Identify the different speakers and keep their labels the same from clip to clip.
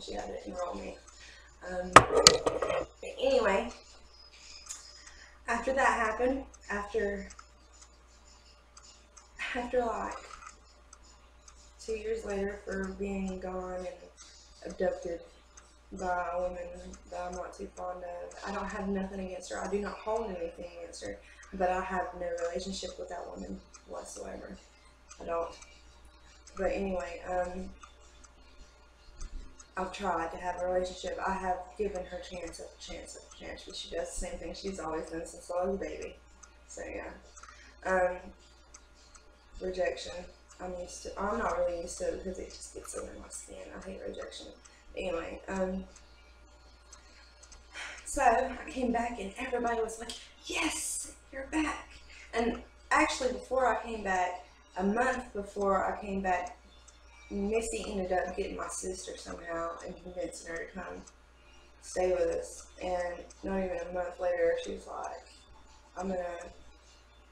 Speaker 1: she had to enroll me. But anyway, after that happened, after like 2 years later for being gone and abducted by a woman that I'm not too fond of, I don't have nothing against her. I do not hold anything against her, but I have no relationship with that woman whatsoever. I don't. But anyway, I've tried to have a relationship. I have given her chance after chance after chance, but she does the same thing she's always done since I was a baby. So yeah. Rejection. I'm not really used to it because it just gets under my skin. I hate rejection. Anyway, so I came back and everybody was like, yes, you're back. And actually before I came back, a month before I came back, Missy ended up getting my sister somehow and convincing her to come stay with us. And not even a month later, she was like, I'm gonna,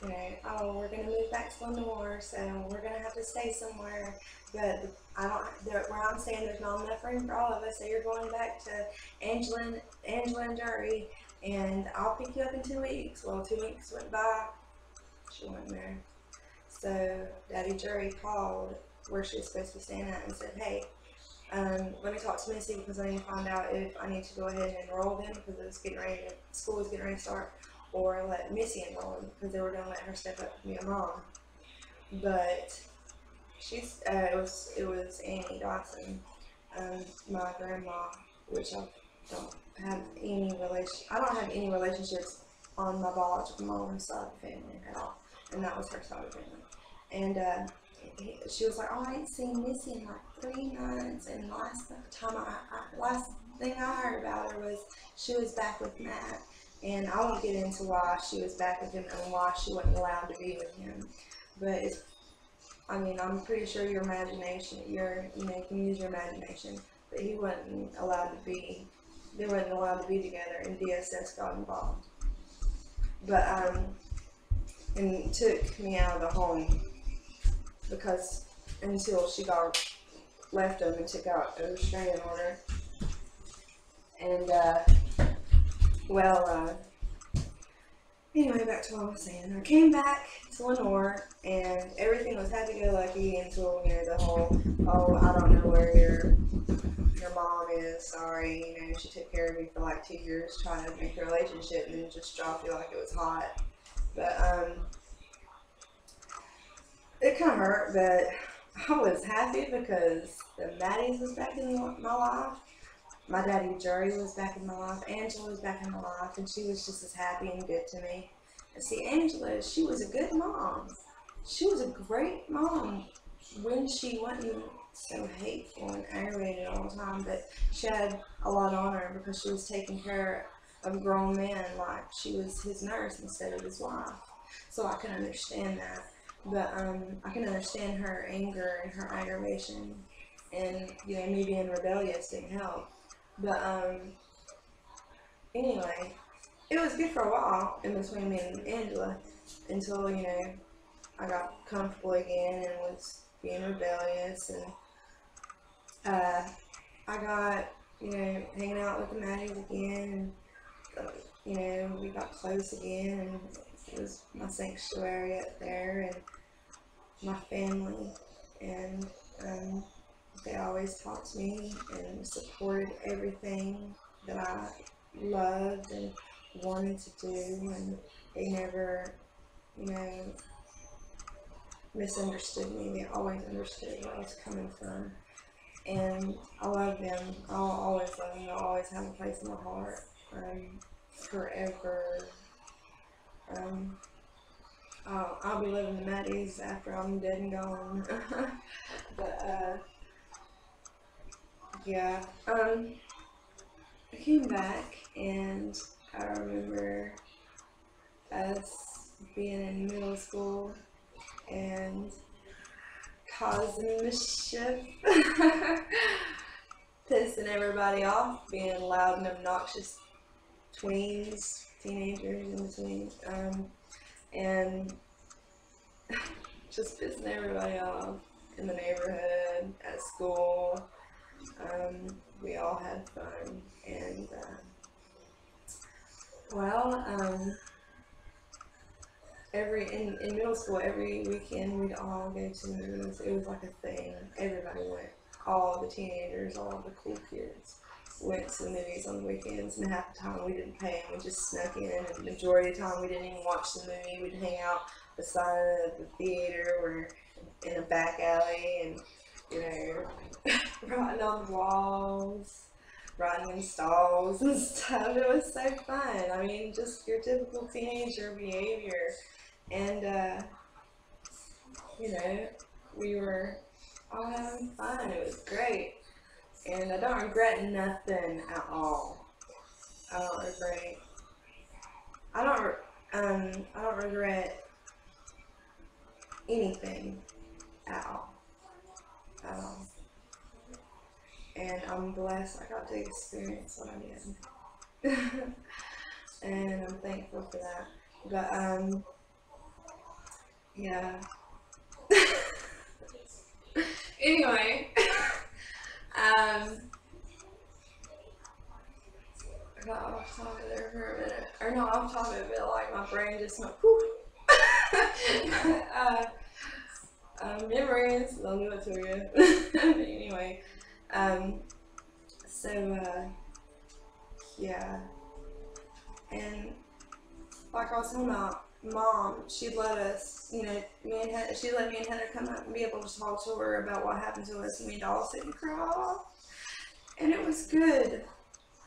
Speaker 1: we're gonna move back to Lenore, so we're gonna have to stay somewhere. But where I'm staying, there's not enough room for all of us, so you're going back to Angela and Jerry, and I'll pick you up in 2 weeks. Well, 2 weeks went by, she wasn't there. So Daddy Jerry called where she was supposed to be staying at and said, hey, let me talk to Missy because I need to find out if I need to go ahead and enroll them because school was getting ready to start, or let Missy enroll them because they were going to let her step up to be a mom. But it was Annie Dawson, my grandma, which I don't have any relationships on my biological mom's side of the family at all, and that was her side of the family. And she was like, oh, I ain't seen Missy in like 3 months, and last thing I heard about her was she was back with Matt. And I won't get into why she was back with him and why she wasn't allowed to be with him. But I'm pretty sure you can use your imagination. But they wasn't allowed to be together, and DSS got involved. But and took me out of the home because until she got left them and took out a restraining order. And anyway, back to what I was saying. I came back to Lenore, and everything was happy-go-lucky until, the whole, oh, I don't know where your mom is, sorry, she took care of me for like 2 years trying to make a relationship and then just dropped you like it was hot. But, it kind of hurt, but I was happy because the Maddies was back in my life. My daddy Jerry was back in my life. Angela was back in my life, and she was just as happy and good to me. And see, Angela, she was a good mom. She was a great mom when she wasn't so hateful and aggravated all the time, but she had a lot on her because she was taking care of grown men like she was his nurse instead of his wife. So I can understand that. But I can understand her anger and her aggravation, and me being rebellious didn't help. But anyway, it was good for a while in between me and Angela until I got comfortable again and was being rebellious, and I got hanging out with the Maddies again, and we got close again, and it was my sanctuary up there and my family, and they always talked to me and supported everything that I loved and wanted to do, and they never, misunderstood me. They always understood where I was coming from, and I love them. I'll always love them. They'll always have a place in my heart, forever. I'll be living the Maddies after I'm dead and gone. But yeah, I came back, and I remember us being in middle school and causing mischief, pissing everybody off, being loud and obnoxious teenagers in between, and just pissing everybody off in the neighborhood, at school, we all had fun. And well, in middle school, every weekend we'd all go to the movies. It was like a thing. Everybody went. All the teenagers, all the cool kids went to the movies on the weekends, and half the time we didn't pay, and we just snuck in, and the majority of the time we didn't even watch the movie. We'd hang out beside the theater or in a back alley, and writing on the walls, writing in stalls and stuff. It was so fun. I mean, just your typical teenager behavior. And we were all having fun. It was great. And I don't regret nothing at all. I don't regret anything at all. At all. And I'm blessed I got to experience what I did. And I'm thankful for that. But yeah. Anyway, I got off topic there for a minute. Or no, off topic, but like my brain just went whoop. Memories, I'll give it to you. But anyway, yeah. And like I was talking about, Mom, she'd let us, she'd let me and Heather come up and be able to talk to her about what happened to us, and we'd all sit and cry. And it was good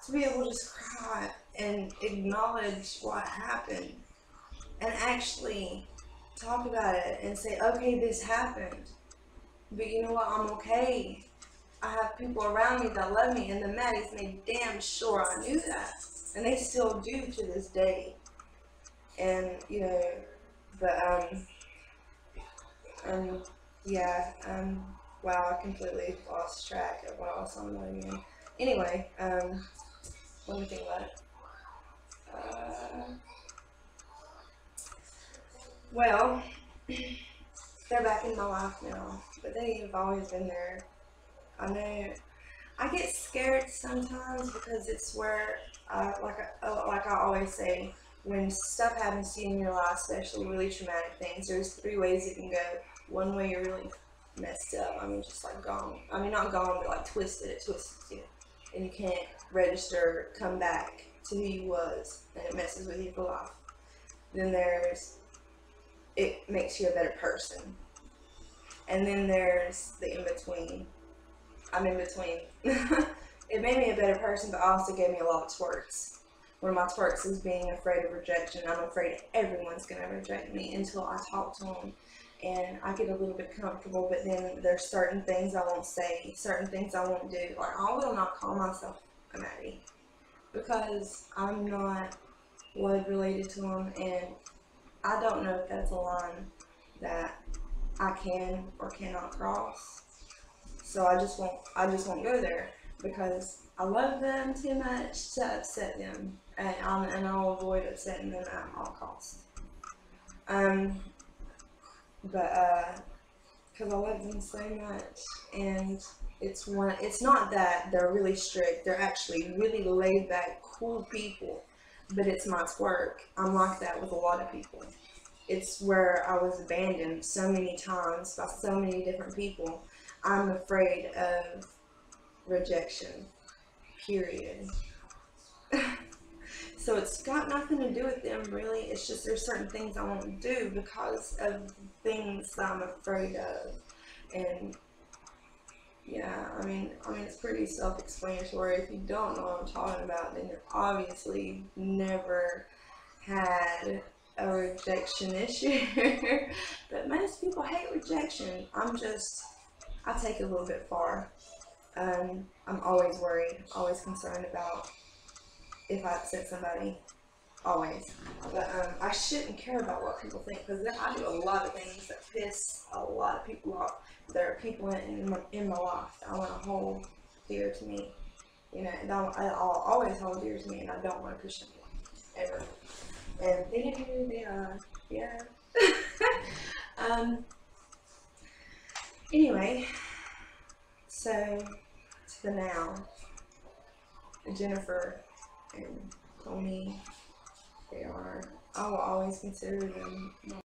Speaker 1: to be able to just cry and acknowledge what happened and actually talk about it and say, okay, this happened, but you know what, I'm okay. I have people around me that love me, and the Maddies made damn sure I knew that, and they still do to this day. And wow, I completely lost track of what I was talking about again. Anyway, let me think about it. Well, they're back in my life now, but they've always been there. I know I get scared sometimes because it's where, like I always say, when stuff happens to you in your life, especially really traumatic things, there's 3 ways it can go. One way, you're really messed up. I mean, just like gone. I mean, not gone, but like twisted. It twists you, and you can't register, come back to who you was, and it messes with you for life. Then it makes you a better person. And then there's the in-between. I'm in between. It made me a better person, but also gave me a lot of twerks. One of my twerks is being afraid of rejection. I'm afraid everyone's going to reject me until I talk to them. And I get a little bit comfortable, but then there's certain things I won't say, certain things I won't do. Like, I will not call myself a Maddie because I'm not blood related to them, and I don't know if that's a line that I can or cannot cross. So I just won't go there because I love them too much to upset them, and I'll avoid upsetting them at all costs. Because I love them so much, and it's not that they're really strict. They're actually really laid back, cool people. But it's my twerk. I'm like that with a lot of people. It's where I was abandoned so many times by so many different people. I'm afraid of rejection, period. So it's got nothing to do with them, really. It's just there's certain things I won't do because of things that I'm afraid of. And yeah, I mean it's pretty self-explanatory. If you don't know what I'm talking about, then you're obviously never had a rejection issue. But most people hate rejection. I take it a little bit far. I'm always worried, always concerned about if I upset somebody, always. But I shouldn't care about what people think, because I do a lot of things that piss a lot of people off. There are people in my life that I want to hold dear to me. I'll always hold dear to me, and I don't want to push them ever. And they are, yeah. Anyway, so to the now. Jennifer and Tony, I will always consider them